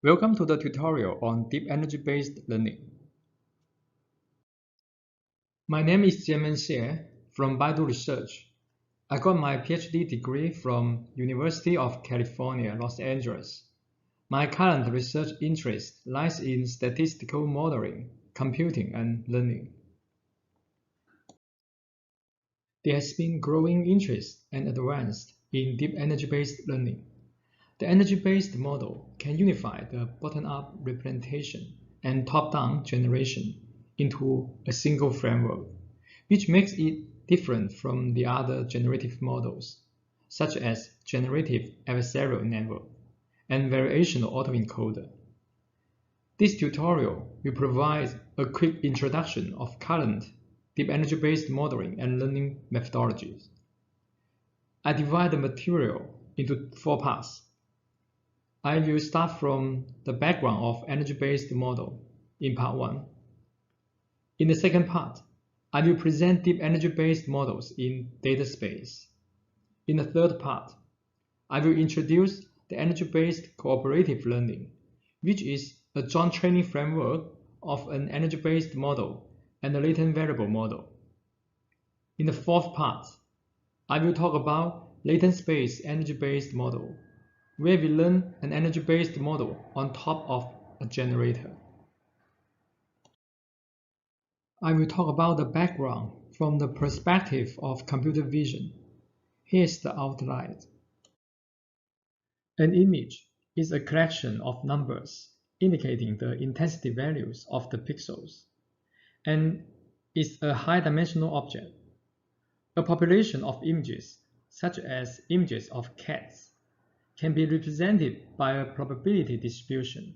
Welcome to the tutorial on deep energy-based learning. My name is Jianmen Xie from Baidu Research. I got my PhD degree from University of California, Los Angeles. My current research interest lies in statistical modeling, computing, and learning. There has been growing interest and advance in deep energy-based learning. The energy-based model can unify the bottom-up representation and top-down generation into a single framework, which makes it different from the other generative models, such as generative adversarial network and variational autoencoder. This tutorial will provide a quick introduction of current deep energy-based modeling and learning methodologies. I divide the material into 4 parts. I will start from the background of energy-based model in part 1. In the second part, I will present deep energy-based models in data space. In the third part, I will introduce the energy-based cooperative learning, which is a joint training framework of an energy-based model and a latent variable model. In the fourth part, I will talk about latent space energy-based model, where we learn an energy-based model on top of a generator. I will talk about the background from the perspective of computer vision. Here's the outline. An image is a collection of numbers indicating the intensity values of the pixels, and is a high-dimensional object. A population of images, such as images of cats, can be represented by a probability distribution,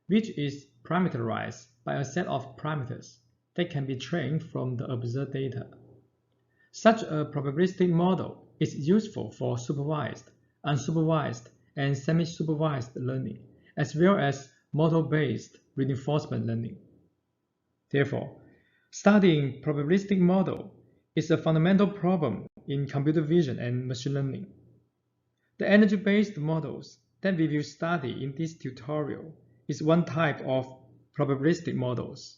which is parameterized by a set of parameters that can be trained from the observed data. Such a probabilistic model is useful for supervised, unsupervised, and semi-supervised learning, as well as model-based reinforcement learning. Therefore, studying probabilistic model is a fundamental problem in computer vision and machine learning. The energy-based models that we will study in this tutorial is one type of probabilistic models.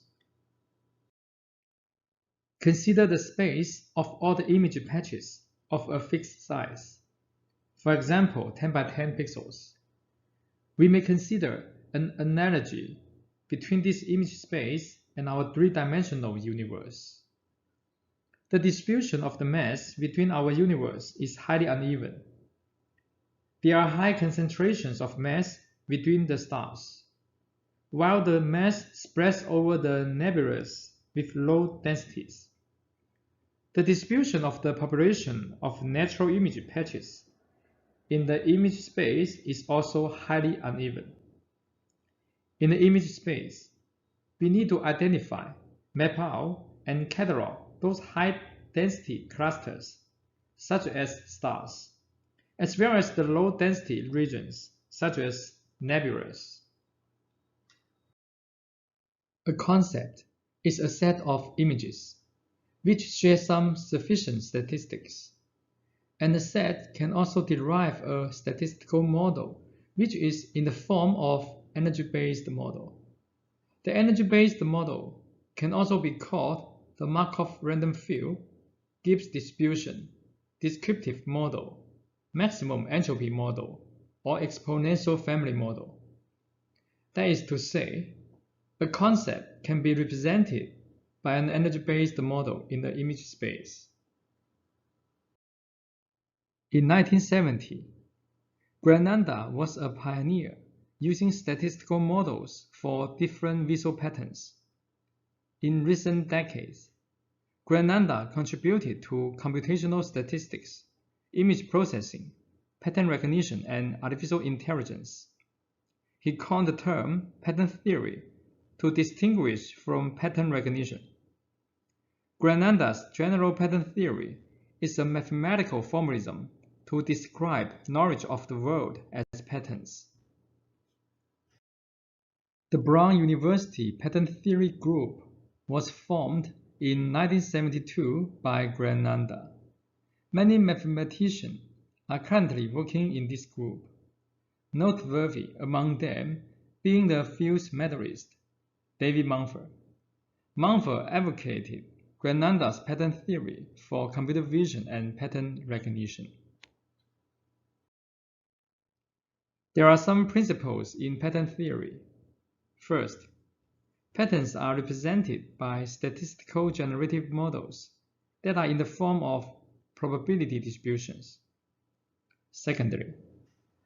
Consider the space of all the image patches of a fixed size. For example, 10 by 10 pixels. We may consider an analogy between this image space and our three-dimensional universe. The distribution of the mass between our universe is highly uneven. There are high concentrations of mass between the stars, while the mass spreads over the nebulas with low densities. The distribution of the population of natural image patches in the image space is also highly uneven. In the image space, we need to identify, map out, and catalog those high-density clusters, such as stars, as well as the low-density regions, such as nebulas. A concept is a set of images which share some sufficient statistics, and the set can also derive a statistical model which is in the form of energy-based model. The energy-based model can also be called the Markov random field, Gibbs distribution, descriptive model, maximum entropy model, or exponential family model. That is to say, a concept can be represented by an energy-based model in the image space. In 1970, Grananda was a pioneer using statistical models for different visual patterns. In recent decades, Grananda contributed to computational statistics, image processing, pattern recognition, and artificial intelligence. He coined the term pattern theory to distinguish from pattern recognition. Grananda's general pattern theory is a mathematical formalism to describe knowledge of the world as patterns. The Brown University Pattern Theory Group was formed in 1972 by Grananda. Many mathematicians are currently working in this group. Noteworthy among them being the field's methodist, David Mumford. Mumford advocated Granada's pattern theory for computer vision and pattern recognition. There are some principles in pattern theory. First, patterns are represented by statistical generative models that are in the form of probability distributions. Secondly,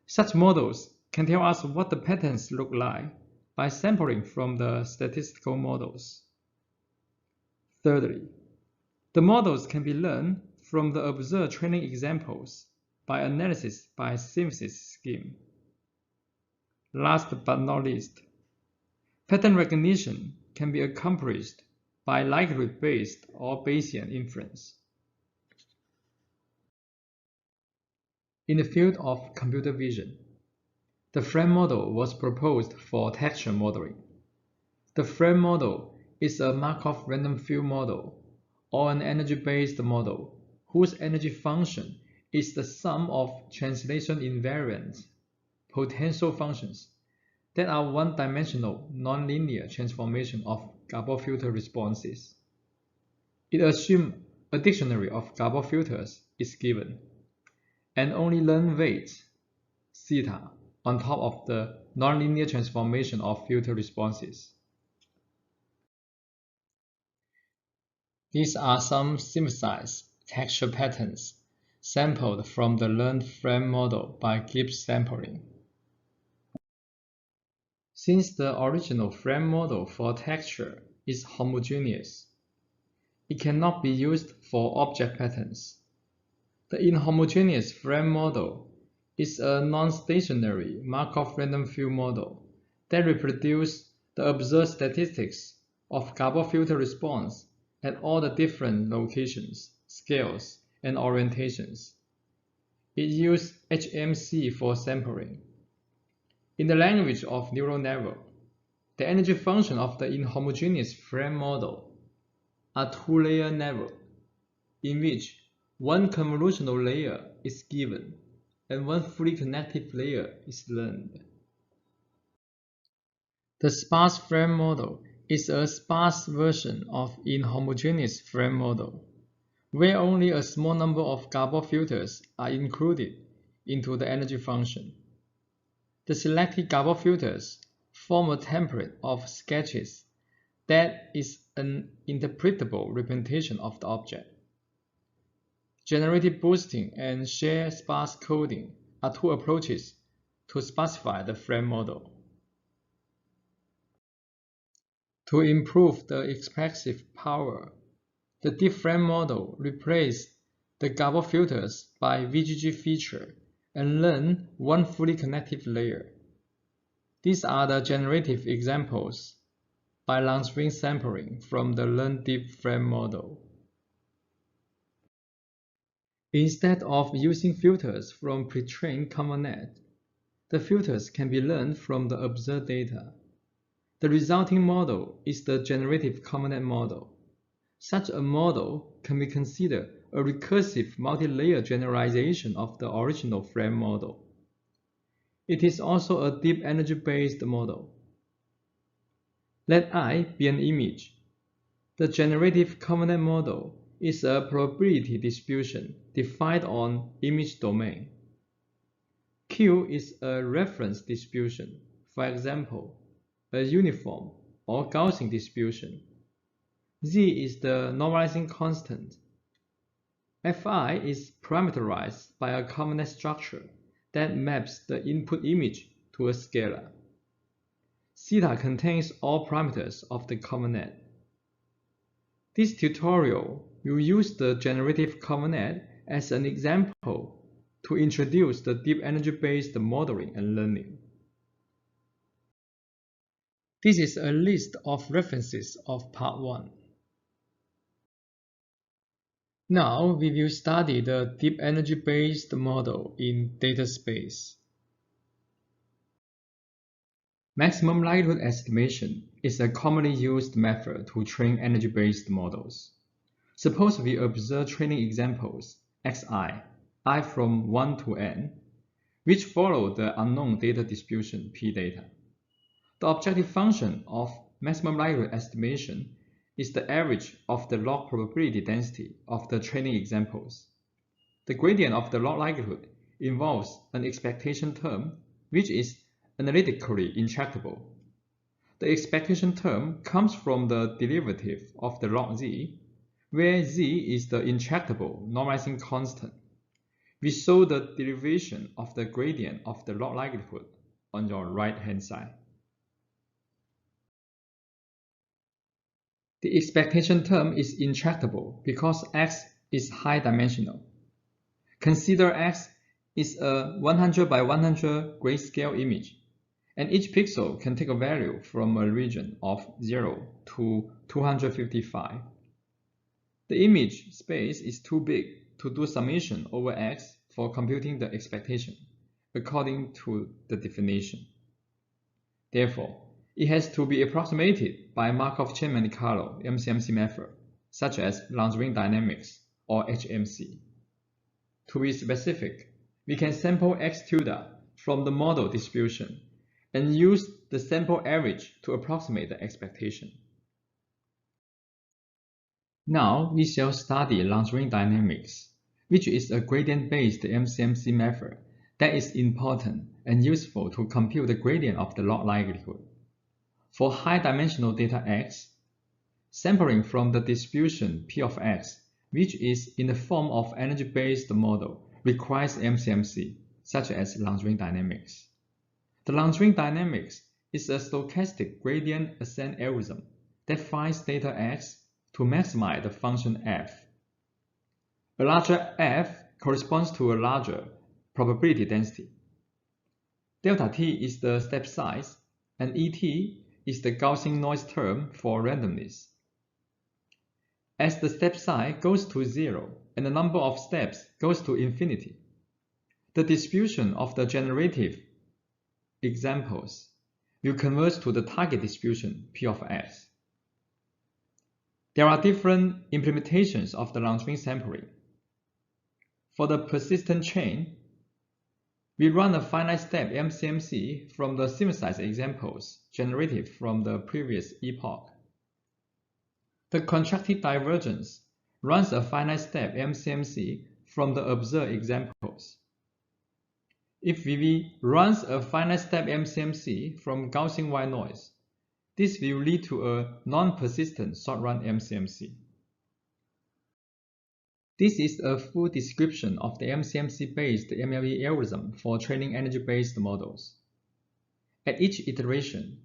such models can tell us what the patterns look like by sampling from the statistical models. Thirdly, the models can be learned from the observed training examples by analysis by synthesis scheme. Last but not least, pattern recognition can be accomplished by likelihood-based or Bayesian inference. In the field of computer vision, the frame model was proposed for texture modeling. The frame model is a Markov random field model or an energy-based model whose energy function is the sum of translation invariant potential functions that are one-dimensional nonlinear transformation of Gabor filter responses. It assumes a dictionary of Gabor filters is given, and only learn weight, theta, on top of the nonlinear transformation of filter responses. These are some synthesized texture patterns sampled from the learned frame model by Gibbs sampling. Since the original frame model for texture is homogeneous, it cannot be used for object patterns. The inhomogeneous frame model is a non-stationary Markov random field model that reproduces the observed statistics of Gabor filter response at all the different locations, scales, and orientations. It uses HMC for sampling. In the language of neural network, the energy function of the inhomogeneous frame model are two-layer network, in which one convolutional layer is given and one fully connected layer is learned. The sparse frame model is a sparse version of inhomogeneous frame model, where only a small number of Gabor filters are included into the energy function. The selected Gabor filters form a template of sketches that is an interpretable representation of the object. Generative boosting and shared sparse coding are two approaches to specify the frame model. To improve the expressive power, the deep frame model replaced the Gabor filters by VGG feature and learn one fully connected layer. These are the generative examples by long-string sampling from the learned deep frame model. Instead of using filters from pre-trained ConvNet, the filters can be learned from the observed data. The resulting model is the generative ConvNet model. Such a model can be considered a recursive multi-layer generalization of the original frame model. It is also a deep energy-based model. Let I be an image. The generative ConvNet model is a probability distribution defined on image domain. Q is a reference distribution, for example, a uniform or Gaussian distribution. Z is the normalizing constant. Fi is parameterized by a ConvNet structure that maps the input image to a scalar. Theta contains all parameters of the ConvNet. This tutorial will use the generative ConvNet as an example to introduce the deep energy-based modeling and learning. This is a list of references of Part 1. Now we will study the deep energy-based model in data space. Maximum likelihood estimation is a commonly used method to train energy-based models. Suppose we observe training examples xi, I from 1 to n, which follow the unknown data distribution p data. The objective function of maximum likelihood estimation is the average of the log probability density of the training examples. The gradient of the log likelihood involves an expectation term which is analytically intractable. The expectation term comes from the derivative of the log z, where z is the intractable normalizing constant. We show the derivation of the gradient of the log likelihood on your right-hand side. The expectation term is intractable because x is high-dimensional. Consider x is a 100 by 100 grayscale image, and each pixel can take a value from a region of 0 to 255. The image space is too big to do summation over x for computing the expectation, according to the definition. Therefore, it has to be approximated by Markov chain Monte Carlo MCMC method, such as Langevin dynamics or HMC. To be specific, we can sample x tilde from the model distribution and use the sample average to approximate the expectation. Now we shall study Langevin dynamics, which is a gradient-based MCMC method that is important and useful to compute the gradient of the log likelihood. For high-dimensional data x, sampling from the distribution P of x, which is in the form of energy-based model, requires MCMC, such as Langevin dynamics. The Langevin dynamics is a stochastic gradient ascent algorithm that finds data x to maximize the function f. A larger f corresponds to a larger probability density. Delta t is the step size, and et is the Gaussian noise term for randomness. As the step size goes to 0 and the number of steps goes to infinity, the distribution of the generative examples will converge to the target distribution P of x. There are different implementations of the Langevin sampling. For the persistent chain, we run a finite step MCMC from the synthesized examples generated from the previous epoch. The contracted divergence runs a finite step MCMC from the observed examples. If VV runs a finite step MCMC from Gaussian white noise, this will lead to a non-persistent short-run MCMC. This is a full description of the MCMC-based MLE algorithm for training energy-based models. At each iteration,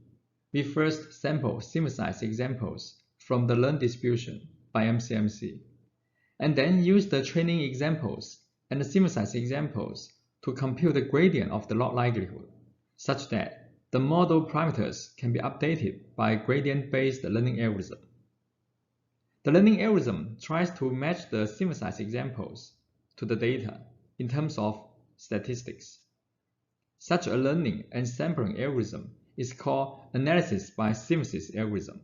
we first sample synthesized examples from the learned distribution by MCMC, and then use the training examples and the synthesized examples to compute the gradient of the log likelihood, such that the model parameters can be updated by a gradient-based learning algorithm. The learning algorithm tries to match the synthesized examples to the data in terms of statistics. Such a learning and sampling algorithm is called analysis by synthesis algorithm.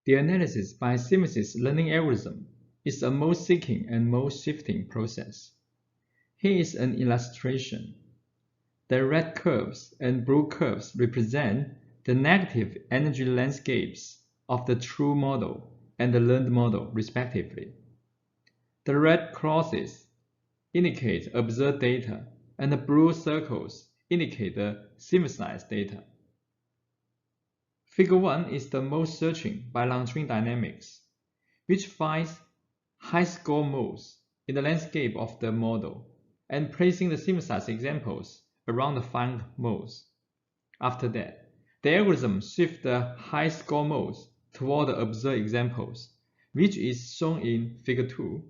The analysis by synthesis learning algorithm is a mode-seeking and mode-shifting process. Here is an illustration. The red curves and blue curves represent the negative energy landscapes of the true model and the learned model, respectively. The red crosses indicate observed data, and the blue circles indicate the synthesized data. Figure 1 is the mode searching by Langevin dynamics, which finds high-score modes in the landscape of the model and placing the synthesized examples around the found modes. After that, the algorithm shifts the high-score modes toward the observed examples, which is shown in Figure 2.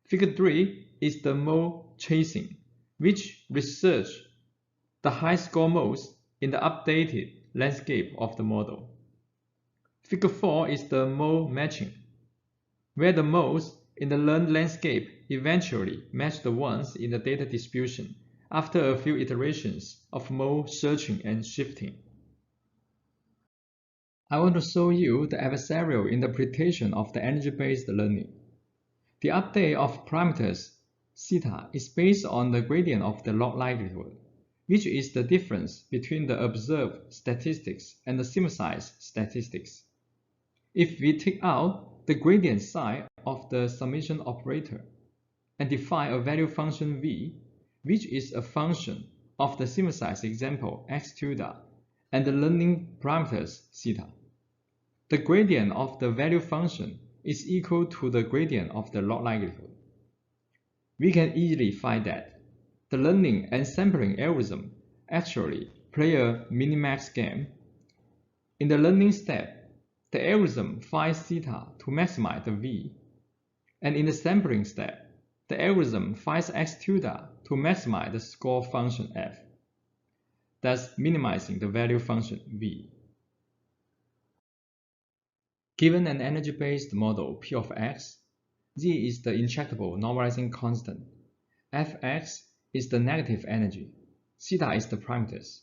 Figure 3 is the mode chasing, which researches the high-score modes in the updated landscape of the model. Figure 4 is the mode matching, where the modes in the learned landscape eventually match the ones in the data distribution after a few iterations of mode searching and shifting. I want to show you the adversarial interpretation of the energy-based learning. The update of parameters theta is based on the gradient of the log likelihood, which is the difference between the observed statistics and the synthesized statistics. If we take out the gradient side of the summation operator and define a value function v, which is a function of the synthesized example x tilde and the learning parameters theta, the gradient of the value function is equal to the gradient of the log likelihood. We can easily find that the learning and sampling algorithm actually play a minimax game. In the learning step, the algorithm finds theta to maximize the v, and in the sampling step, the algorithm finds x tilde to maximize the score function f, thus minimizing the value function v. Given an energy-based model P of x, z is the intractable normalizing constant, fx is the negative energy, theta is the parameters.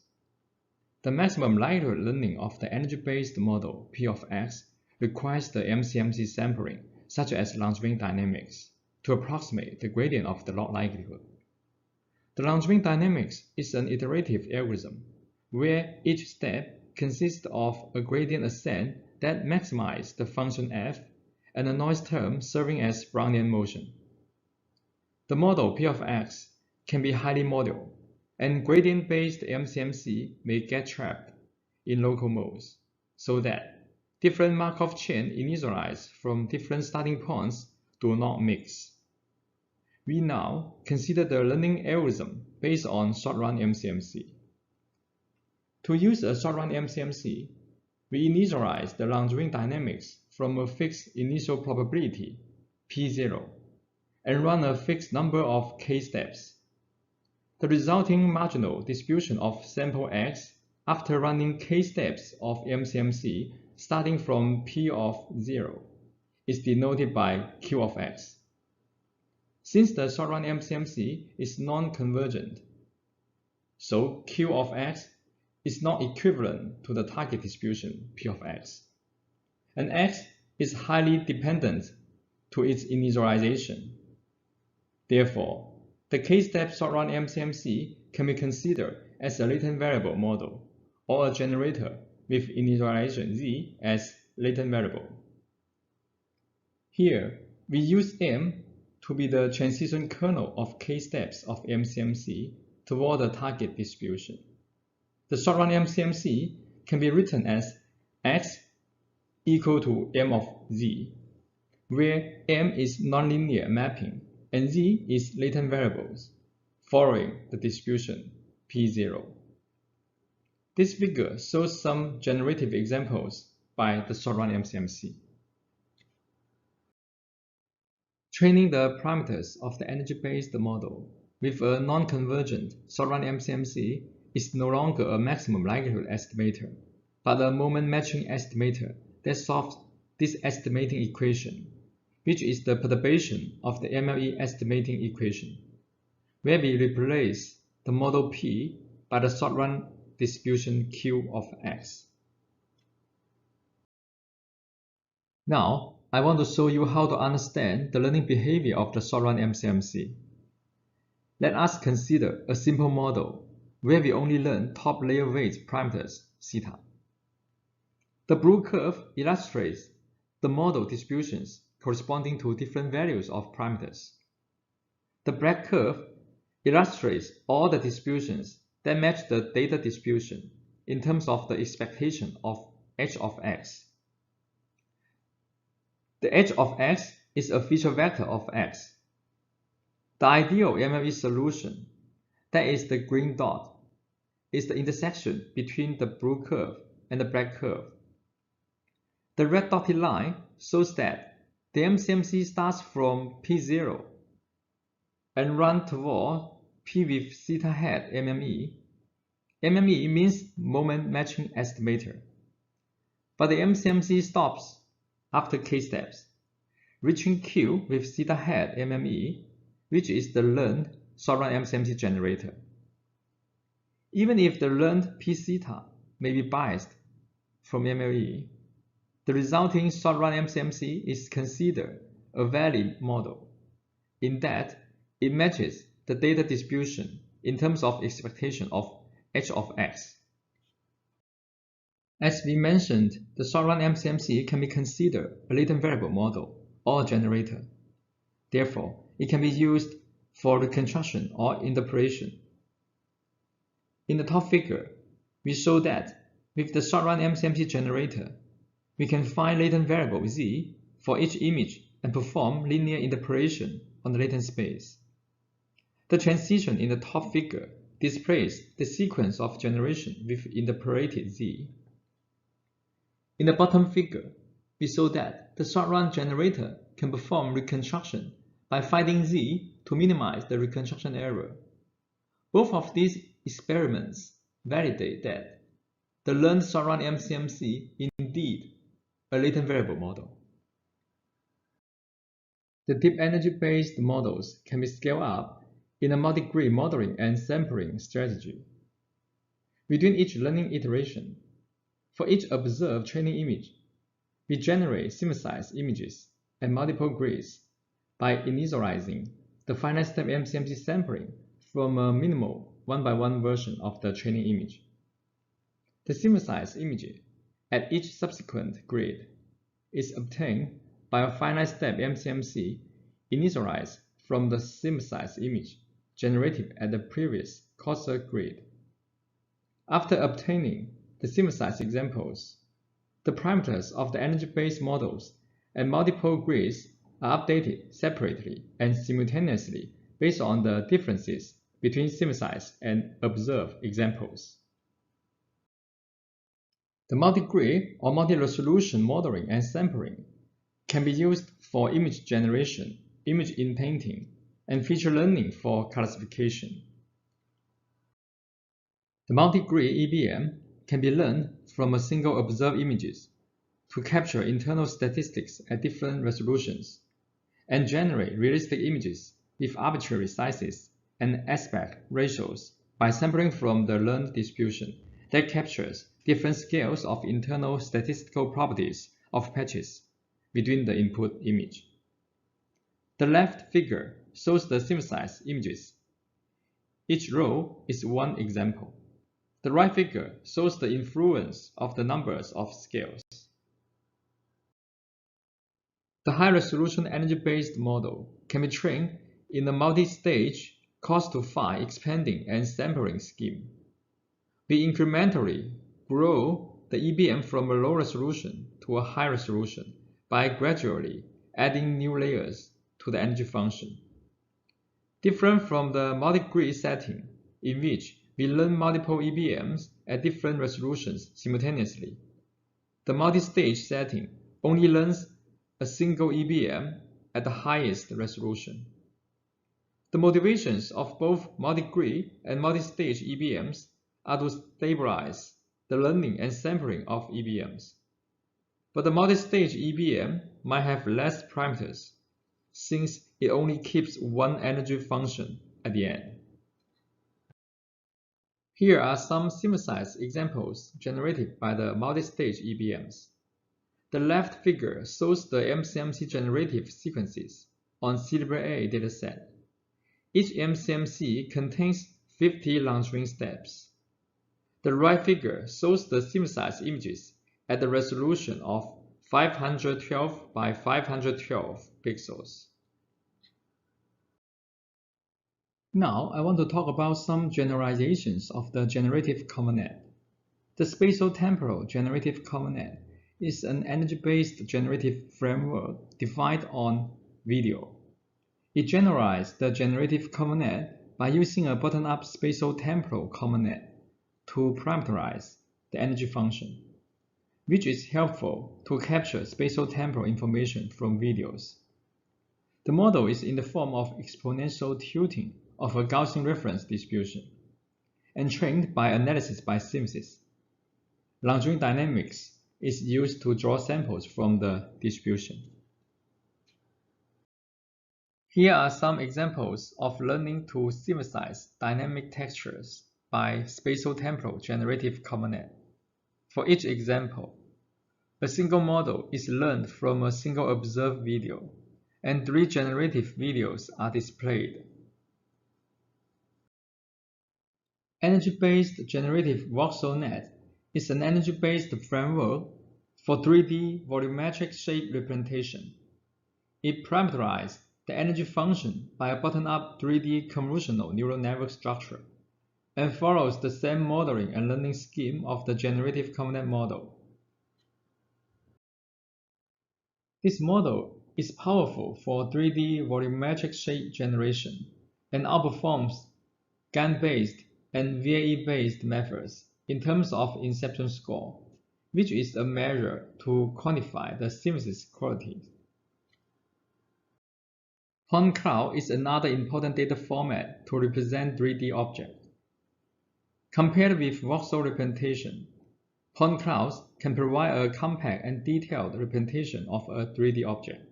The maximum likelihood learning of the energy-based model P of x requires the MCMC sampling, such as Langevin dynamics, to approximate the gradient of the log likelihood. The Langevin dynamics is an iterative algorithm, where each step consists of a gradient ascent that maximizes the function f and a noise term serving as Brownian motion. The model P of x can be highly modular, and gradient-based MCMC may get trapped in local modes, so that different Markov chains initialized from different starting points do not mix. We now consider the learning algorithm based on short-run MCMC. To use a short-run MCMC, we initialize the Langevin dynamics from a fixed initial probability, P0, and run a fixed number of k steps. The resulting marginal distribution of sample x after running k steps of MCMC starting from P of 0 is denoted by Q of x. Since the short-run MCMC is non-convergent, so Q of x is not equivalent to the target distribution P of x, and x is highly dependent to its initialization. Therefore, the k-step short-run MCMC can be considered as a latent variable model or a generator with initialization z as latent variable. Here, we use M to be the transition kernel of k steps of MCMC toward the target distribution. The short-run MCMC can be written as x equal to M of z, where M is nonlinear mapping and z is latent variables, following the distribution P0. This figure shows some generative examples by the short-run MCMC. Training the parameters of the energy-based model with a non-convergent short-run MCMC is no longer a maximum likelihood estimator, but a moment matching estimator that solves this estimating equation, which is the perturbation of the MLE estimating equation, where we replace the model P by the short-run distribution Q of x. Now, I want to show you how to understand the learning behavior of the short-run MCMC. Let us consider a simple model where we only learn top layer weight parameters theta. The blue curve illustrates the model distributions corresponding to different values of parameters. The black curve illustrates all the distributions that match the data distribution in terms of the expectation of h of x. The h of x is a feature vector of x. The ideal MLE solution, that is the green dot, is the intersection between the blue curve and the black curve. The red dotted line shows that the MCMC starts from P0 and runs toward P with theta hat MME. MME means moment matching estimator. But the MCMC stops after k steps, reaching Q with theta hat MME, which is the learned short-run MCMC generator. Even if the learned P theta may be biased from MLE, the resulting short-run MCMC is considered a valid model, in that it matches the data distribution in terms of expectation of h of x. As we mentioned, the short-run MCMC can be considered a latent variable model or generator. Therefore, it can be used for reconstruction or interpolation. In the top figure, we show that with the short-run MCMC generator, we can find latent variable z for each image and perform linear interpolation on the latent space. The transition in the top figure displays the sequence of generation with interpolated z. In the bottom figure, we show that the short-run generator can perform reconstruction by finding z to minimize the reconstruction error. Both of these experiments validate that the learned short-run MCMC is indeed a latent variable model. The deep energy-based models can be scaled up in a multi-grid modeling and sampling strategy. Within each learning iteration, for each observed training image, we generate synthesized images and multiple grids by initializing the finite step MCMC sampling from a minimal 1x1 version of the training image. The synthesized image at each subsequent grid is obtained by a finite step MCMC initialized from the synthesized image generated at the previous coarser grid. After obtaining the synthesized examples, the parameters of the energy-based models and multiple grids are updated separately and simultaneously based on the differences between synthesized and observed examples. The multi-grid or multi-resolution modeling and sampling can be used for image generation, image indenting, and feature learning for classification. The multi-grid EBM can be learned from a single observed images to capture internal statistics at different resolutions and generate realistic images with arbitrary sizes and aspect ratios by sampling from the learned distribution that captures different scales of internal statistical properties of patches between the input image. The left figure shows the synthesized images. Each row is one example. The right figure shows the influence of the numbers of scales. The high-resolution energy-based model can be trained in a multi-stage cost-to-phi expanding and sampling scheme. We incrementally grow the EBM from a low resolution to a high resolution by gradually adding new layers to the energy function. Different from the multi-grid setting, in which we learn multiple EBMs at different resolutions simultaneously, the multi-stage setting only learns a single EBM at the highest resolution. The motivations of both multi-grid and multi-stage EBMs are to stabilize the learning and sampling of EBMs. But the multi-stage EBM might have less parameters, since it only keeps one energy function at the end. Here are some synthesized examples generated by the multi-stage EBMs. The left figure shows the MCMC generative sequences on CAA dataset. Each MCMC contains 50 long-string steps. The right figure shows the synthesized images at the resolution of 512 by 512 pixels. Now, I want to talk about some generalizations of the generative common-net. The spatial-temporal generative common-net is an energy-based generative framework defined on video. It generalizes the generative common-net by using a bottom-up spatial-temporal common-net to parameterize the energy function, which is helpful to capture spatial-temporal information from videos. The model is in the form of exponential tilting of a Gaussian reference distribution and trained by analysis by synthesis. Long-string dynamics is used to draw samples from the distribution. Here are some examples of learning to synthesize dynamic textures by spatial-temporal generative common-net. For each example, a single model is learned from a single observed video, and 3 generative videos are displayed. Energy-based generative voxel net is an energy-based framework for 3D volumetric shape representation. It parameterizes the energy function by a bottom-up 3D convolutional neural network structure and follows the same modeling and learning scheme of the generative component model. This model is powerful for 3D volumetric shape generation and outperforms GAN-based and VAE-based methods in terms of inception score, which is a measure to quantify the synthesis quality. Point cloud is another important data format to represent 3D objects. Compared with voxel representation, point clouds can provide a compact and detailed representation of a 3D object.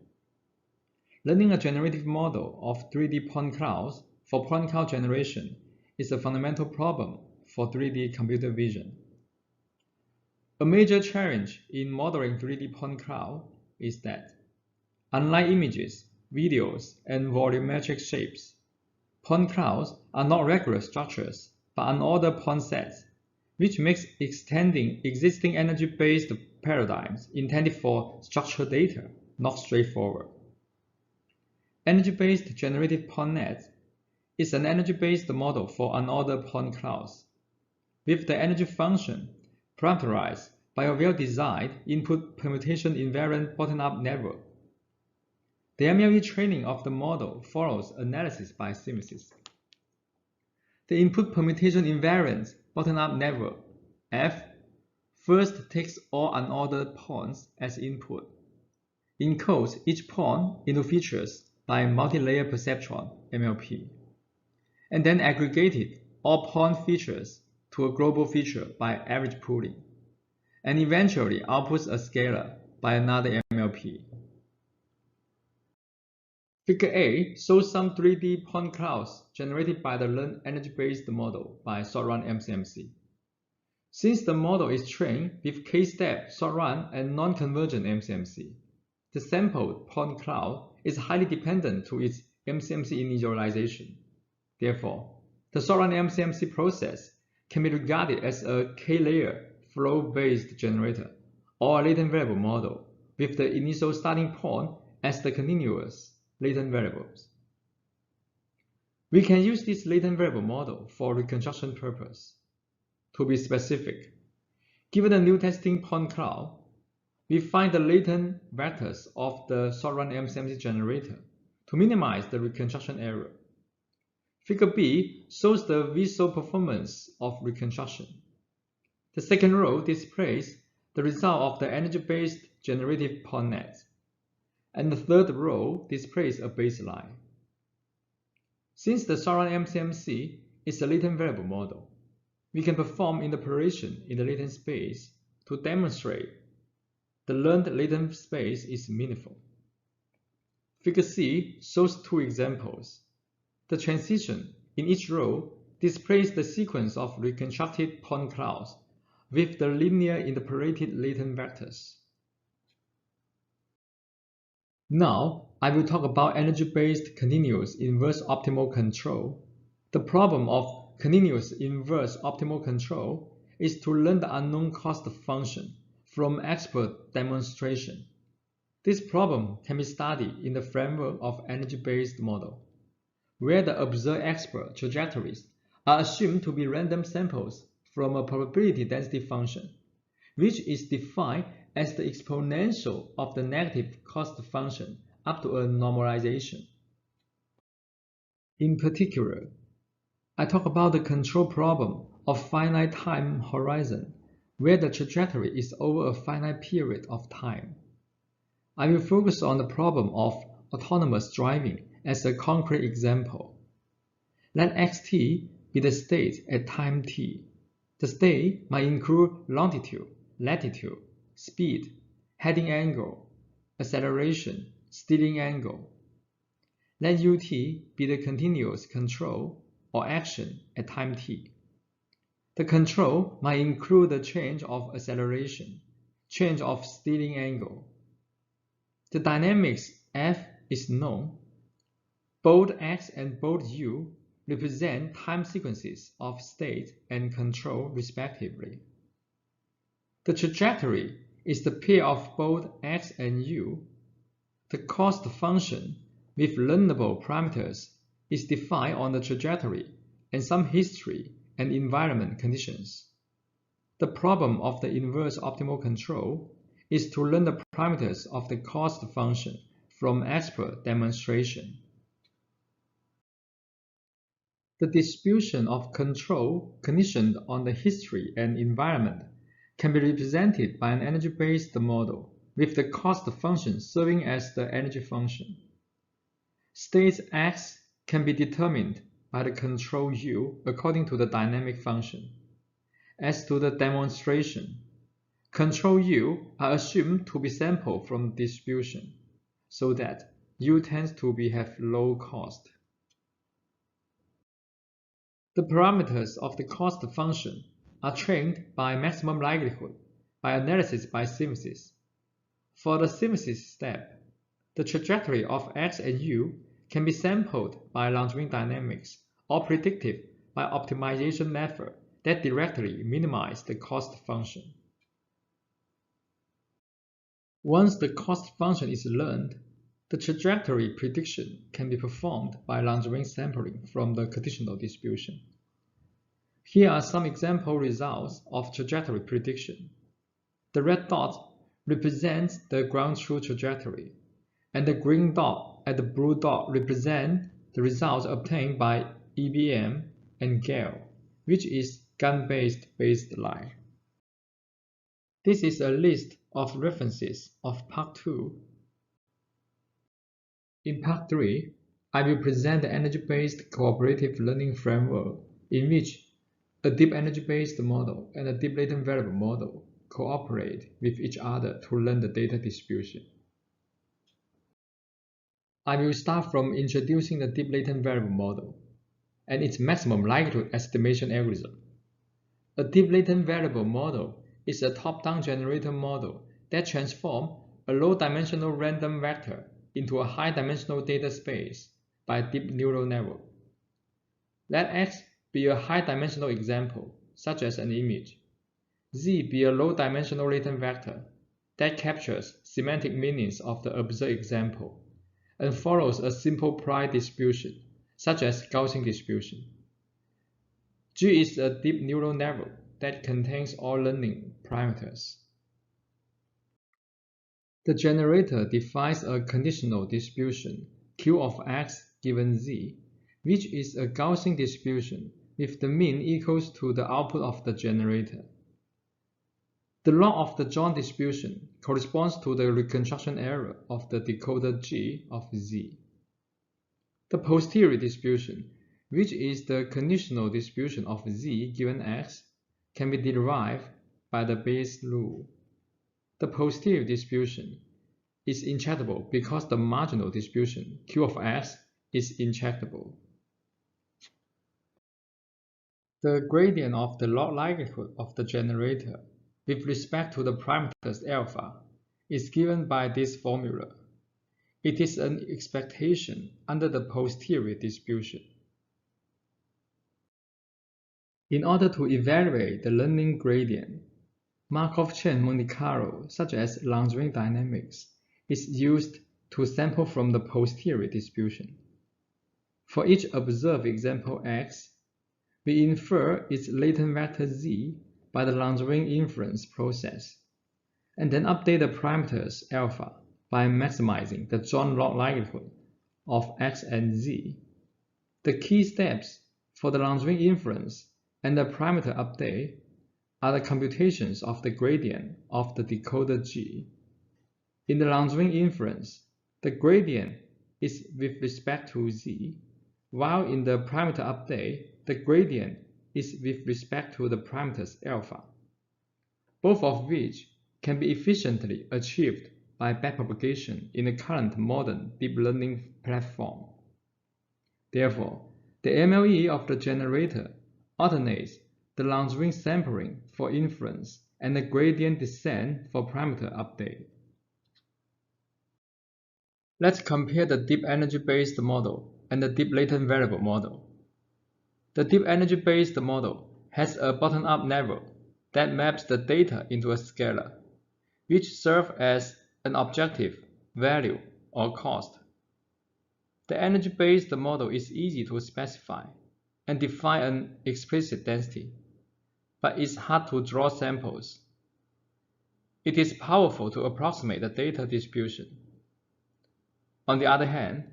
Learning a generative model of 3D point clouds for point cloud generation is a fundamental problem for 3D computer vision. A major challenge in modeling 3D point cloud is that, unlike images, videos, and volumetric shapes, point clouds are not regular structures but unordered point sets, which makes extending existing energy-based paradigms intended for structured data not straightforward. Energy-based generative point net is an energy-based model for unordered point clouds, with the energy function parameterized by a well-designed input permutation invariant bottom-up network. The MLE training of the model follows analysis by synthesis. The input permutation invariant bottom-up network, F, first takes all unordered points as input, encodes each point into features by multi-layer perceptron, MLP, and then aggregated all point features to a global feature by average pooling, and eventually outputs a scalar by another MLP. Figure A shows some 3D point clouds generated by the learned energy-based model by short-run MCMC. Since the model is trained with k-step, short-run, and non-convergent MCMC, the sampled point cloud is highly dependent to its MCMC initialization. Therefore, the short-run MCMC process can be regarded as a k-layer flow-based generator or a latent variable model with the initial starting point as the continuous latent variables. We can use this latent variable model for reconstruction purpose. To be specific, given the new testing point cloud, we find the latent vectors of the short-run MCMC generator to minimize the reconstruction error. Figure B shows the visual performance of reconstruction. The second row displays the result of the energy-based generative point net, and the third row displays a baseline. Since the short-run MCMC is a latent variable model, we can perform interpolation in the latent space to demonstrate the learned latent space is meaningful. Figure C shows two examples. The transition in each row displays the sequence of reconstructed point clouds with the linear interpolated latent vectors. Now, I will talk about energy-based continuous inverse optimal control. The problem of continuous inverse optimal control is to learn the unknown cost function from expert demonstration. This problem can be studied in the framework of energy-based model, where the observed expert trajectories are assumed to be random samples from a probability density function, which is defined as the exponential of the negative cost function up to a normalization. In particular, I talk about the control problem of finite time horizon, where the trajectory is over a finite period of time. I will focus on the problem of autonomous driving as a concrete example. Let xt be the state at time t. The state might include longitude, latitude, speed, heading angle, acceleration, steering angle. Let ut be the continuous control or action at time t. The control might include the change of acceleration, change of steering angle. The dynamics F is known. Both x and both u represent time sequences of state and control respectively. The trajectory is the pair of both x and u. The cost function with learnable parameters is defined on the trajectory and some history and environment conditions. The problem of the inverse optimal control is to learn the parameters of the cost function from expert demonstration. The distribution of control conditioned on the history and environment can be represented by an energy-based model with the cost function serving as the energy function. State X can be determined by the control U according to the dynamic function. As to the demonstration, control U are assumed to be sampled from the distribution, so that U tends to have low cost. The parameters of the cost function are trained by maximum likelihood by analysis by synthesis. For the synthesis step, the trajectory of X and U can be sampled by Langevin dynamics or predicted by optimization method that directly minimize the cost function. Once the cost function is learned, the trajectory prediction can be performed by Langevin sampling from the conditional distribution. Here are some example results of trajectory prediction. The red dot represents the ground truth trajectory, and the green dot and the blue dot represent the results obtained by EBM and GAIL, which is gun-based baseline. This is a list of references of Part 2. In Part 3, I will present the energy-based cooperative learning framework in which a deep energy-based model and a deep latent variable model cooperate with each other to learn the data distribution. I will start from introducing the deep latent variable model and its maximum likelihood estimation algorithm. A deep latent variable model is a top-down generator model that transforms a low-dimensional random vector into a high-dimensional data space by a deep neural network. Let X be a high-dimensional example, such as an image. Z be a low-dimensional latent vector that captures semantic meanings of the observed example and follows a simple prior distribution, such as Gaussian distribution. G is a deep neural network that contains all learning parameters. The generator defines a conditional distribution Q of X given Z, which is a Gaussian distribution with the mean equals to the output of the generator. The log of the joint distribution corresponds to the reconstruction error of the decoder G of Z. The posterior distribution, which is the conditional distribution of Z given X, can be derived by the Bayes rule. The posterior distribution is intractable because the marginal distribution Q of X is intractable. The gradient of the log likelihood of the generator with respect to the parameters alpha is given by this formula. It is an expectation under the posterior distribution. In order to evaluate the learning gradient, Markov chain Monte Carlo, such as Langevin dynamics, is used to sample from the posterior distribution. For each observed example X, we infer its latent vector Z by the Langevin inference process, and then update the parameters alpha by maximizing the joint log likelihood of X and Z. The key steps for the Langevin inference and the parameter update are the computations of the gradient of the decoder G. In the Langevin inference, the gradient is with respect to Z, while in the parameter update, the gradient is with respect to the parameters alpha, both of which can be efficiently achieved by backpropagation in the current modern deep learning platform. Therefore, the MLE of the generator alternates the Langevin sampling for inference and the gradient descent for parameter update. Let's compare the deep energy-based model and the deep latent variable model. The deep energy-based model has a bottom-up level that maps the data into a scalar, which serves as an objective, value, or cost. The energy-based model is easy to specify and define an explicit density, but it's hard to draw samples. It is powerful to approximate the data distribution. On the other hand,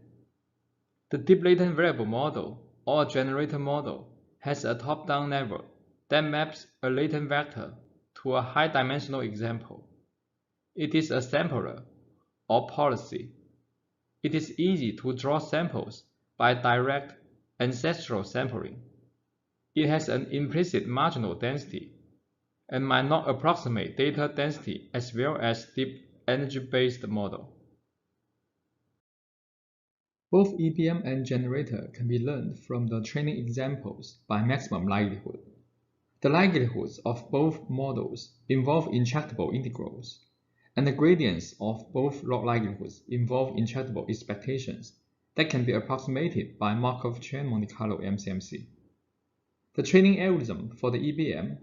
the deep latent variable model or generator model has a top-down level that maps a latent vector to a high-dimensional example. It is a sampler or policy. It is easy to draw samples by direct ancestral sampling. It has an implicit marginal density and might not approximate data density as well as deep energy-based model. Both EBM and generator can be learned from the training examples by maximum likelihood. The likelihoods of both models involve intractable integrals, and the gradients of both log likelihoods involve intractable expectations that can be approximated by Markov chain Monte Carlo MCMC. The training algorithm for the EBM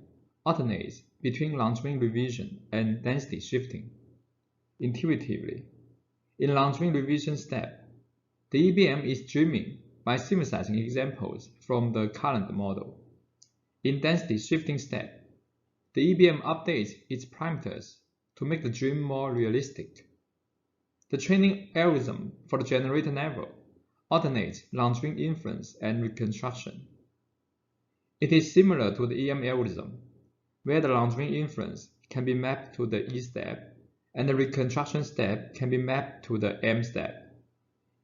alternates between long-range revision and density shifting. Intuitively, in long-range revision step, the EBM is dreaming by synthesizing examples from the current model. In density shifting step, the EBM updates its parameters to make the dream more realistic. The training algorithm for the generator level alternates long-range inference and reconstruction. It is similar to the EM algorithm, where the long-range inference can be mapped to the E step and the reconstruction step can be mapped to the M step.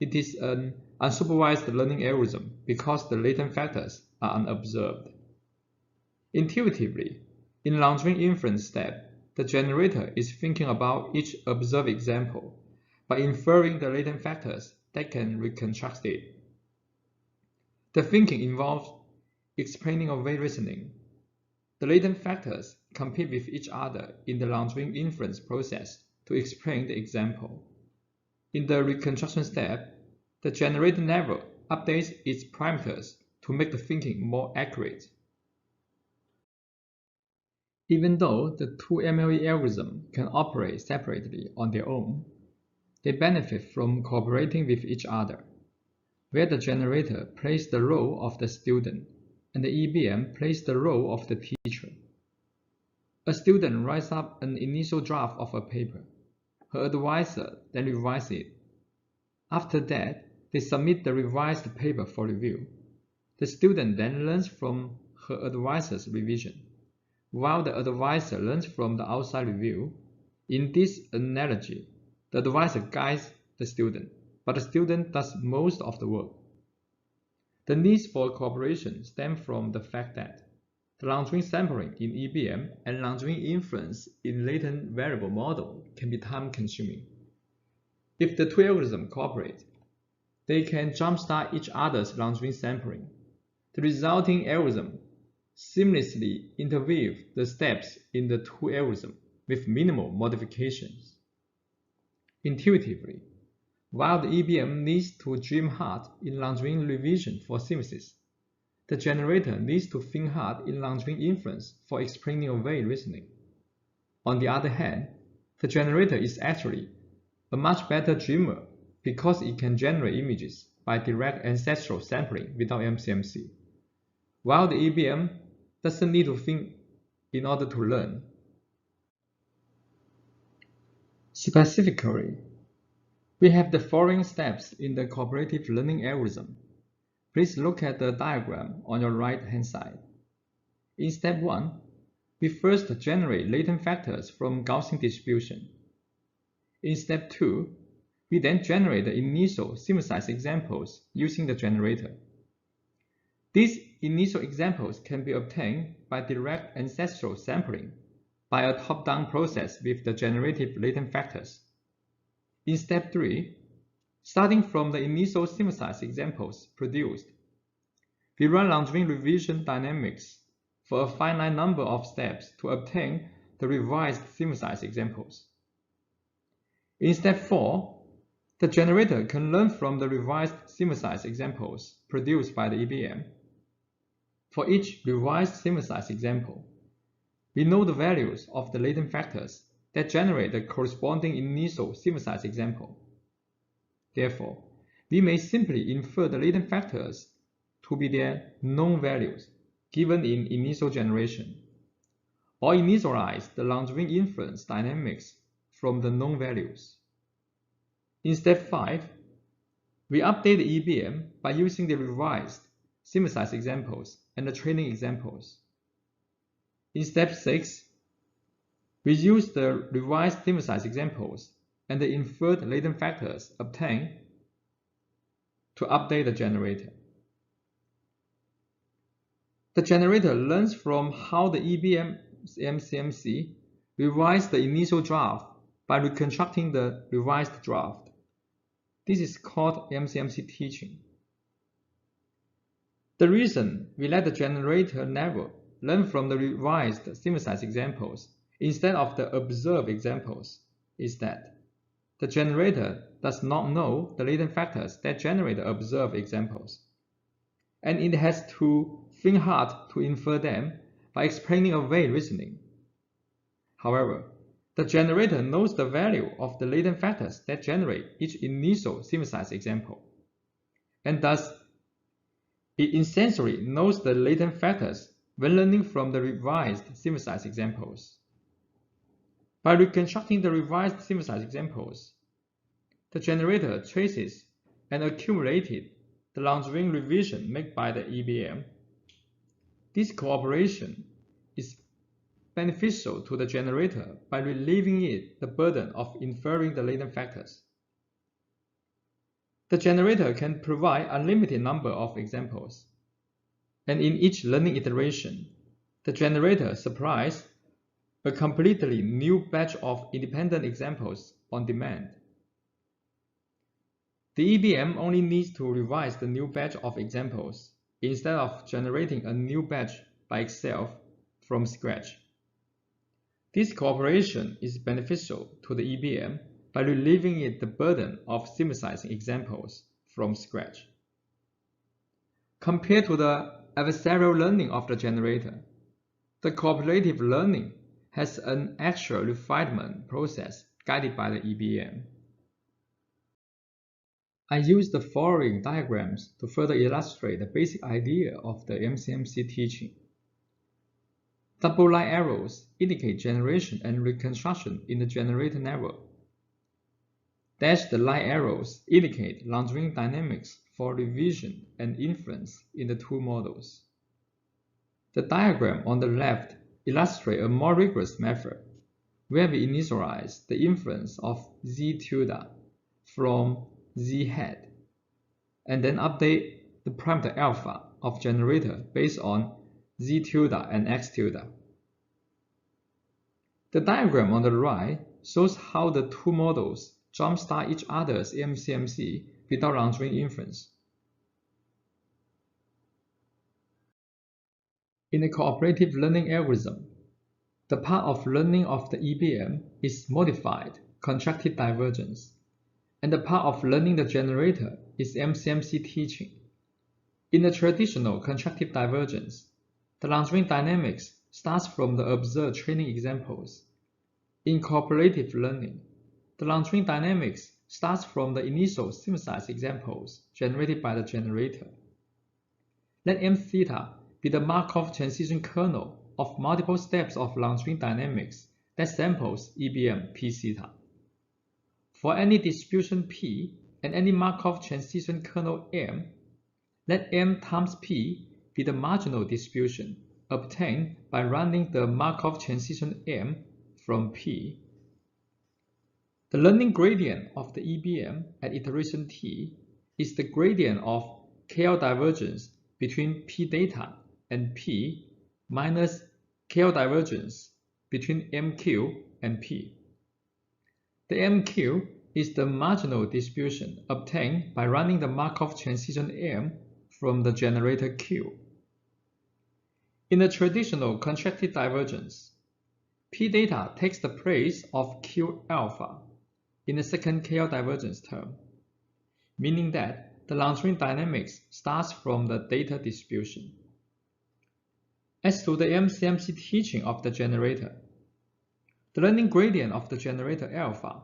It is an unsupervised learning algorithm because the latent factors are unobserved. Intuitively, in long-range inference step, the generator is thinking about each observed example by inferring the latent factors that can reconstruct it. The thinking involves explaining away reasoning. The latent factors compete with each other in the long-range inference process to explain the example. In the reconstruction step, the generator level updates its parameters to make the thinking more accurate. Even though the two MLE algorithms can operate separately on their own, they benefit from cooperating with each other, where the generator plays the role of the student and the EBM plays the role of the teacher. A student writes up an initial draft of a paper. Her advisor then revises it. After that, they submit the revised paper for review. The student then learns from her advisor's revision, while the advisor learns from the outside review. In this analogy, the advisor guides the student, but the student does most of the work. The needs for cooperation stem from the fact that the long-range sampling in EBM and long-range inference in latent variable model can be time-consuming. If the two algorithms cooperate, they can jumpstart each other's long-range sampling. The resulting algorithm seamlessly interweaves the steps in the two algorithms with minimal modifications. Intuitively, while the EBM needs to dream hard in long-range revision for synthesis, the generator needs to think hard in long-range inference for explaining away reasoning. On the other hand, the generator is actually a much better dreamer because it can generate images by direct ancestral sampling without MCMC, while the EBM doesn't need to think in order to learn. Specifically, we have the following steps in the cooperative learning algorithm. Please look at the diagram on your right-hand side. In step 1, we first generate latent factors from Gaussian distribution. In step 2, we then generate the initial synthesized examples using the generator. These initial examples can be obtained by direct ancestral sampling by a top-down process with the generative latent factors. In step 3, starting from the initial synthesized examples produced, we run long-range revision dynamics for a finite number of steps to obtain the revised synthesized examples. In step 4, the generator can learn from the revised synthesized examples produced by the EBM. For each revised synthesized example, we know the values of the latent factors that generate the corresponding initial synthesized example. Therefore, we may simply infer the latent factors to be their known values given in initial generation, or initialize the long-range inference dynamics from the known values. In step 5, we update the EBM by using the revised synthesized examples and the training examples. In step 6, we use the revised synthesized examples and the inferred latent factors obtained to update the generator. The generator learns from how the EBM MCMC revised the initial draft by reconstructing the revised draft. This is called MCMC teaching. The reason we let the generator never learn from the revised synthesized examples instead of the observed examples is that the generator does not know the latent factors that generate the observed examples, and it has to think hard to infer them by explaining away reasoning. However, the generator knows the value of the latent factors that generate each initial synthesized example, and thus it essentially knows the latent factors when learning from the revised synthesized examples. By reconstructing the revised synthesized examples, the generator traces and accumulated the long-range revision made by the EBM. This cooperation is beneficial to the generator by relieving it the burden of inferring the latent factors. The generator can provide an unlimited number of examples, and in each learning iteration, the generator supplies a completely new batch of independent examples on demand. The EBM only needs to revise the new batch of examples instead of generating a new batch by itself from scratch. This cooperation is beneficial to the EBM by relieving it the burden of synthesizing examples from scratch. Compared to the adversarial learning of the generator, the cooperative learning has an actual refinement process guided by the EBM. I use the following diagrams to further illustrate the basic idea of the MCMC teaching. Double line arrows indicate generation and reconstruction in the generator network. Dashed line arrows indicate long-range dynamics for revision and inference in the two models. The diagram on the left illustrates a more rigorous method where we initialize the inference of Z tilde from Z hat and then update the parameter alpha of generator based on Z tilde and X tilde. The diagram on the right shows how the two models jumpstart each other's MCMC without long-range inference. In a cooperative learning algorithm, the part of learning of the EBM is modified contracted divergence, and the part of learning the generator is MCMC teaching. In the traditional contractive divergence, the long-range dynamics starts from the observed training examples. In cooperative learning, the long-range dynamics starts from the initial synthesized examples generated by the generator. Let M theta be the Markov transition kernel of multiple steps of long-range dynamics that samples EBM p theta. For any distribution P and any Markov transition kernel M, let M times P be the marginal distribution obtained by running the Markov transition M from P. The learning gradient of the EBM at iteration T is the gradient of KL divergence between P data and P minus KL divergence between MQ and P. The MQ is the marginal distribution obtained by running the Markov transition M from the generator Q. In the traditional contracted divergence, P data takes the place of Q alpha in the second KL divergence term, meaning that the long-range dynamics starts from the data distribution. As to the MCMC teaching of the generator, the learning gradient of the generator alpha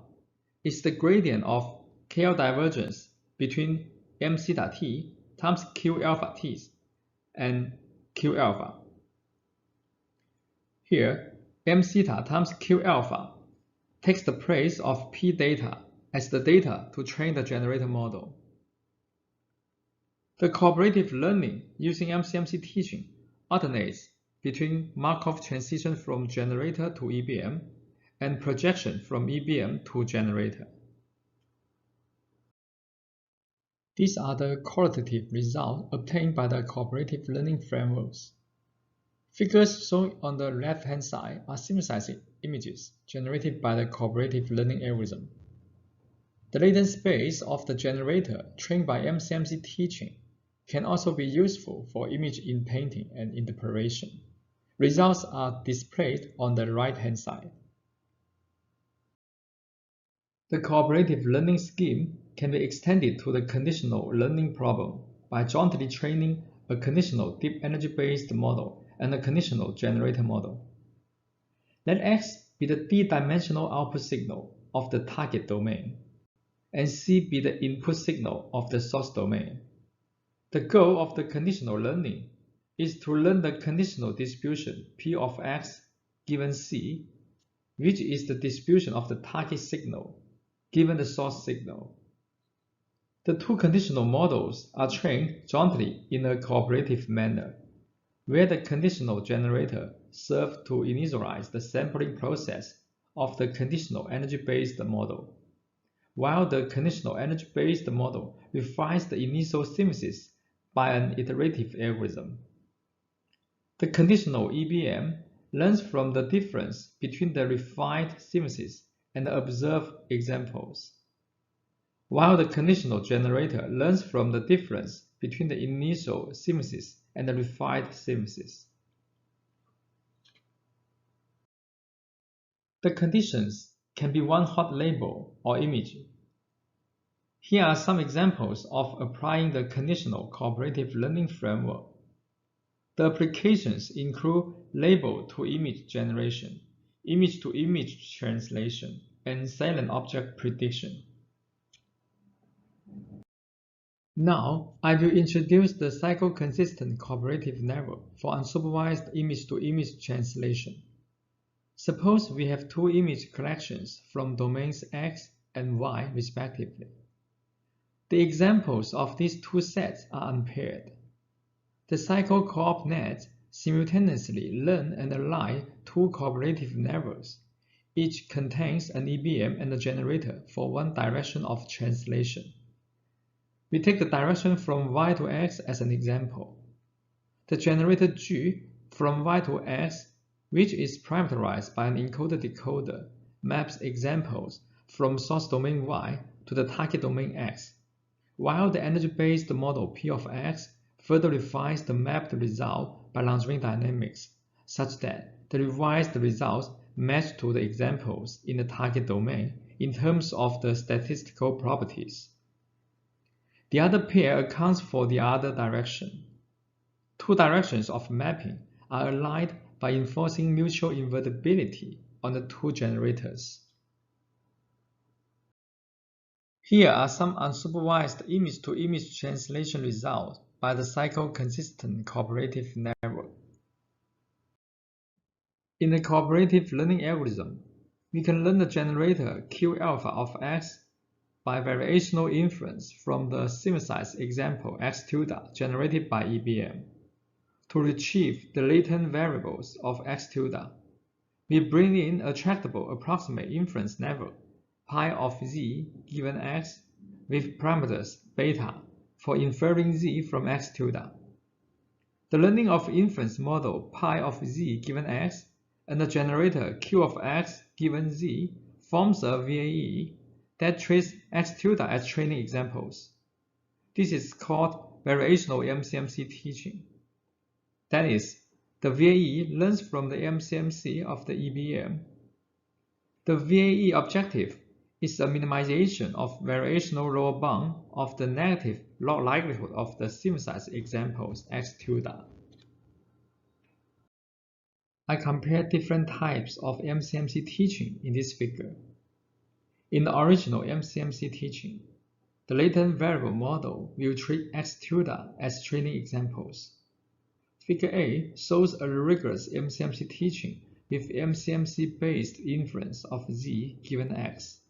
is the gradient of KL divergence between m theta t times q alpha t and q alpha. Here, m theta times q alpha takes the place of p data as the data to train the generator model. The cooperative learning using MCMC teaching alternates between Markov transition from generator to EBM and projection from EBM to generator. These are the qualitative results obtained by the cooperative learning frameworks. Figures shown on the left-hand side are synthesized images generated by the cooperative learning algorithm. The latent space of the generator trained by MCMC teaching can also be useful for image inpainting and interpolation. Results are displayed on the right-hand side. The cooperative learning scheme can be extended to the conditional learning problem by jointly training a conditional deep energy-based model and a conditional generator model. Let X be the d-dimensional output signal of the target domain, and C be the input signal of the source domain. The goal of the conditional learning is to learn the conditional distribution P of X given C, which is the distribution of the target signal given the source signal. The two conditional models are trained jointly in a cooperative manner, where the conditional generator serves to initialize the sampling process of the conditional energy-based model, while the conditional energy-based model refines the initial synthesis by an iterative algorithm. The conditional EBM learns from the difference between the refined synthesis and the observed examples, while the conditional generator learns from the difference between the initial synthesis and the refined synthesis. The conditions can be one hot label or image. Here are some examples of applying the conditional cooperative learning framework. The applications include label-to-image generation, image-to-image translation, and silent object prediction. Now, I will introduce the cycle-consistent cooperative network for unsupervised image-to-image translation. Suppose we have two image collections from domains X and Y respectively. The examples of these two sets are unpaired. The cycle coop net simultaneously learn and align two cooperative networks. Each contains an EBM and a generator for one direction of translation. We take the direction from Y to X as an example. The generator G from Y to X, which is parameterized by an encoder-decoder, maps examples from source domain Y to the target domain X, while the energy-based model P of X further refines the mapped result by Langevin dynamics, such that the revised results match to the examples in the target domain in terms of the statistical properties. The other pair accounts for the other direction. Two directions of mapping are aligned by enforcing mutual invertibility on the two generators. Here are some unsupervised image-to-image translation results by the cycle-consistent cooperative network. In the cooperative learning algorithm, we can learn the generator Q alpha of X by variational inference from the synthesized example X tilde generated by EBM. To retrieve the latent variables of X tilde, we bring in a tractable approximate inference network pi of z given X with parameters beta for inferring z from X tilde. The learning of inference model pi of z given X and the generator Q of X given z forms a VAE that treats X tilde as training examples. This is called variational MCMC teaching. That is, the VAE learns from the MCMC of the EBM. The VAE objective is a minimization of variational lower bound of the negative log likelihood of the synthesized examples X tilde. I compared different types of MCMC teaching in this figure. In the original MCMC teaching, the latent variable model will treat X tilde as training examples. Figure A shows a rigorous MCMC teaching with MCMC-based inference of Z given X.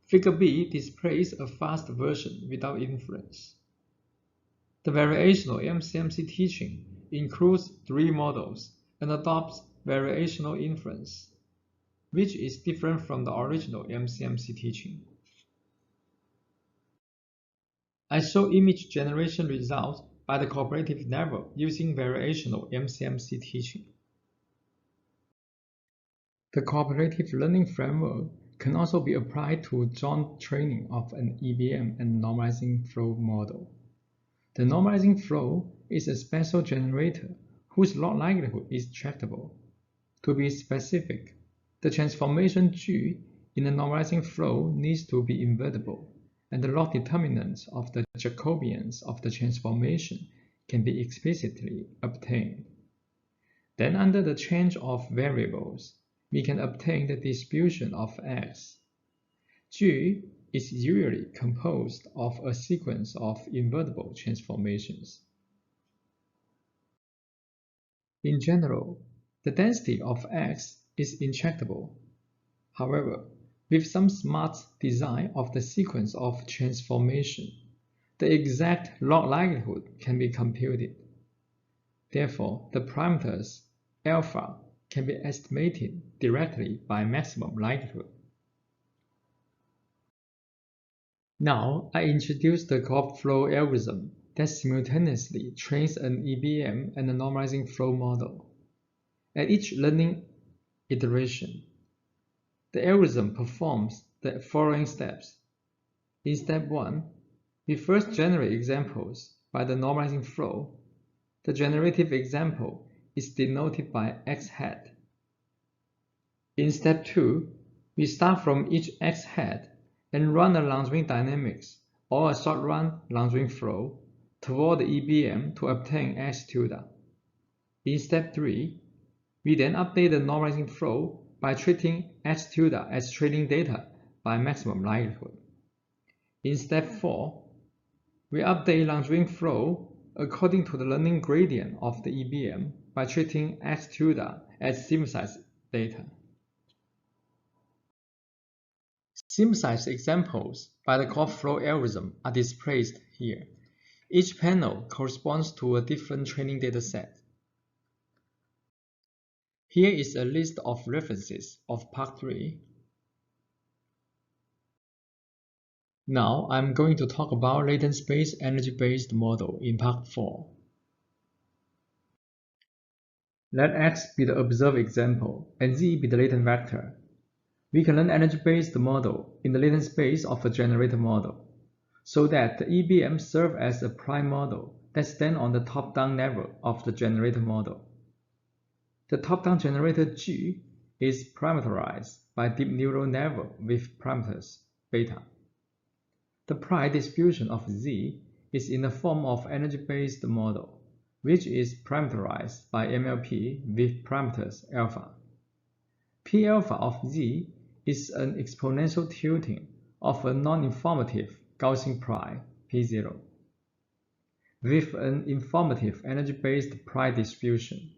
Figure B displays a fast version without inference. The variational MCMC teaching includes 3 models and adopts variational inference, which is different from the original MCMC teaching. I show image generation results by the cooperative network using variational MCMC teaching. The cooperative learning framework can also be applied to joint training of an EBM and normalizing flow model. The normalizing flow is a special generator whose log likelihood is tractable. To be specific, the transformation G in the normalizing flow needs to be invertible, and the log determinants of the Jacobians of the transformation can be explicitly obtained. Then under the change of variables, we can obtain the distribution of X. G is usually composed of a sequence of invertible transformations. In general, the density of X is intractable. However, with some smart design of the sequence of transformation, the exact log likelihood can be computed. Therefore, the parameters alpha can be estimated directly by maximum likelihood. Now, I introduce the coop flow algorithm that simultaneously trains an EBM and a normalizing flow model. At each learning iteration, the algorithm performs the following steps. In step 1, we first generate examples by the normalizing flow. The generative example is denoted by X hat. In step 2, we start from each X hat and run a long-range dynamics or a short-run long-range flow toward the EBM to obtain X tilde. In step 3, we then update the normalizing flow by treating X tilde as training data by maximum likelihood. In step 4, we update long-range flow according to the learning gradient of the EBM by treating X tilde as synthesized data. Synthesized examples by the coop flow algorithm are displayed here. Each panel corresponds to a different training data set. Here is a list of references of Part 3. Now I'm going to talk about latent space energy-based model in Part 4. Let X be the observed example and Z be the latent vector. We can learn energy-based model in the latent space of a generator model, so that the EBM serves as a prime model that stands on the top-down level of the generator model. The top-down generator G is parameterized by deep neural network with parameters beta. The prime distribution of Z is in the form of energy-based model, which is parameterized by MLP with parameters alpha. P alpha of Z is an exponential tilting of a non-informative Gaussian prime P0. With an informative energy-based prime distribution,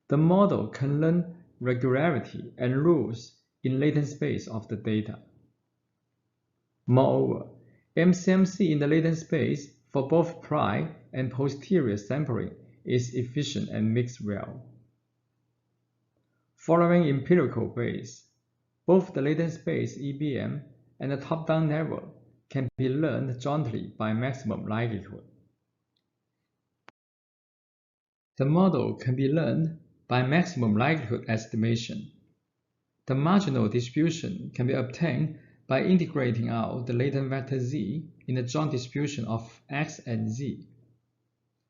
the model can learn regularity and rules in latent space of the data. Moreover, MCMC in the latent space for both prime and posterior sampling is efficient and mixed well. Following empirical base, both the latent space EBM and the top-down network can be learned jointly by maximum likelihood. The model can be learned by maximum likelihood estimation. The marginal distribution can be obtained by integrating out the latent vector Z in the joint distribution of X and Z.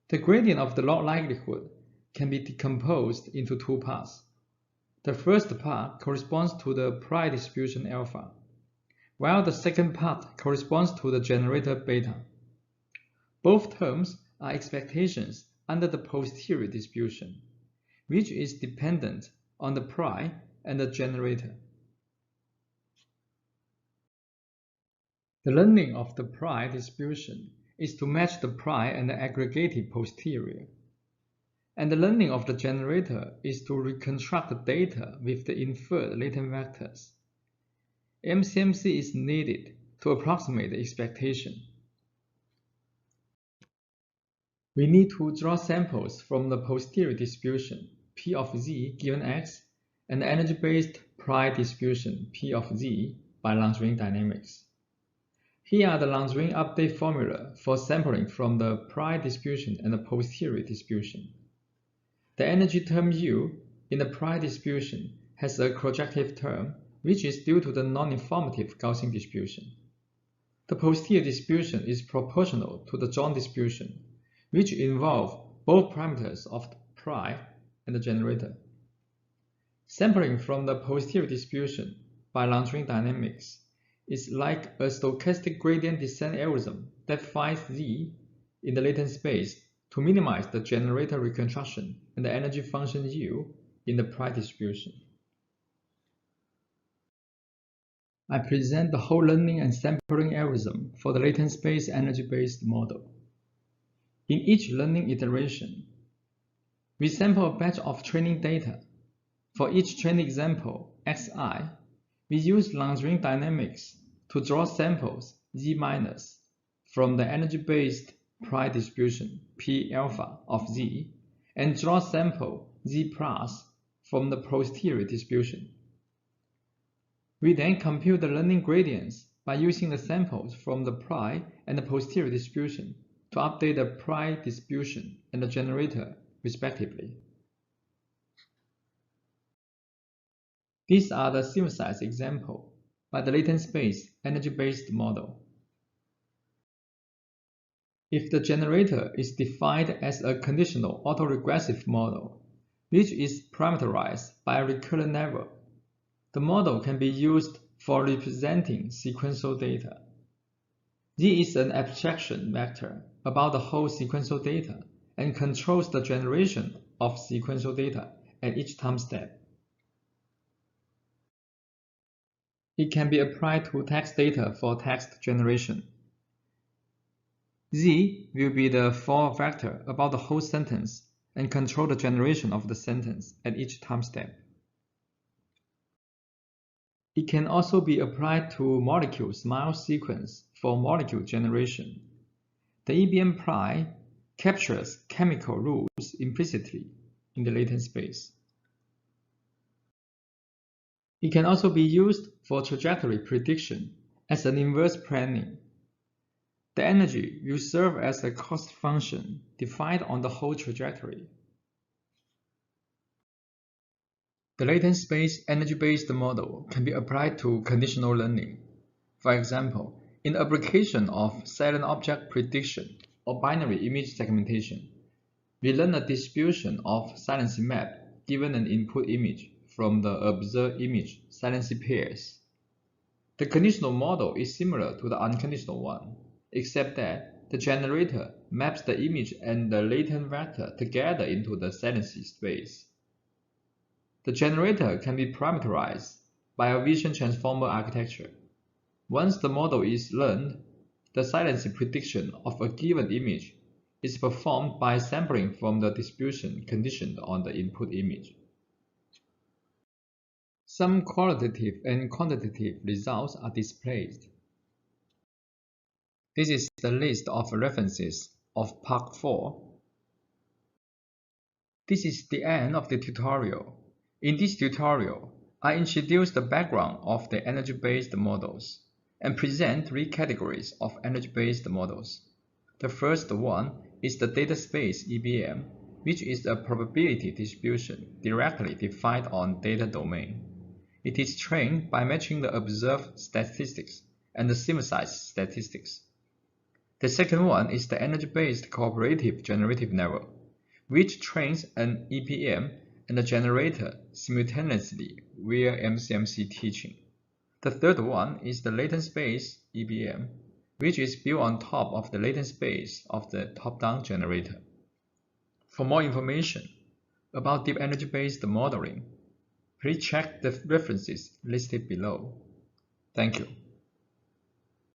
The gradient of the log likelihood can be decomposed into 2 parts. The first part corresponds to the prime distribution alpha, while the second part corresponds to the generator beta. Both terms are expectations under the posterior distribution, which is dependent on the pri and the generator. The learning of the pri distribution is to match the pri and the aggregated posterior. And the learning of the generator is to reconstruct the data with the inferred latent vectors. MCMC is needed to approximate the expectation. We need to draw samples from the posterior distribution P of Z given X and the energy-based pri distribution P of Z by Langevin dynamics. Here are the Langevin update formula for sampling from the pri distribution and the posterior distribution. The energy term U in the pri distribution has a projective term which is due to the non-informative Gaussian distribution. The posterior distribution is proportional to the joint distribution, which involve both parameters of the pri and the generator. Sampling from the posterior distribution by Langevin dynamics is like a stochastic gradient descent algorithm that finds Z in the latent space to minimize the generator reconstruction and the energy function U in the pri distribution. I present the whole learning and sampling algorithm for the latent space energy-based model. In each learning iteration, we sample a batch of training data. For each training example, Xi, we use Langevin dynamics to draw samples Z- from the energy-based pri distribution P alpha of Z and draw sample Z plus from the posterior distribution. We then compute the learning gradients by using the samples from the pri and the posterior distribution to update the pri distribution and the generator respectively. These are the synthesized examples by the latent space energy-based model. If the generator is defined as a conditional autoregressive model, which is parameterized by a recurrent network, the model can be used for representing sequential data. Z is an abstraction vector about the whole sequential data and controls the generation of sequential data at each time step. It can be applied to text data for text generation. Z will be the for vector about the whole sentence and control the generation of the sentence at each time step. It can also be applied to molecule SMILE sequence for molecule generation. The EBM pri captures chemical rules implicitly in the latent space. It can also be used for trajectory prediction as an inverse planning. The energy will serve as a cost function defined on the whole trajectory. The latent space energy-based model can be applied to conditional learning. For example, in the application of silent object prediction or binary image segmentation, we learn a distribution of silency map given an input image from the observed image silency pairs. The conditional model is similar to the unconditional one, except that the generator maps the image and the latent vector together into the silency space. The generator can be parameterized by a vision transformer architecture. Once the model is learned, the silency prediction of a given image is performed by sampling from the distribution conditioned on the input image. Some qualitative and quantitative results are displayed. This is the list of references of Part 4. This is the end of the tutorial. In this tutorial, I introduce the background of the energy-based models and present three categories of energy-based models. The first one is the data space EBM, which is a probability distribution directly defined on data domain. It is trained by matching the observed statistics and the synthesized statistics. The second one is the energy-based cooperative generative network, which trains an EPM and a generator simultaneously via MCMC teaching. The third one is the latent space EBM, which is built on top of the latent space of the top-down generator. For more information, about deep energy-based modeling, please check the references listed below. Thank you.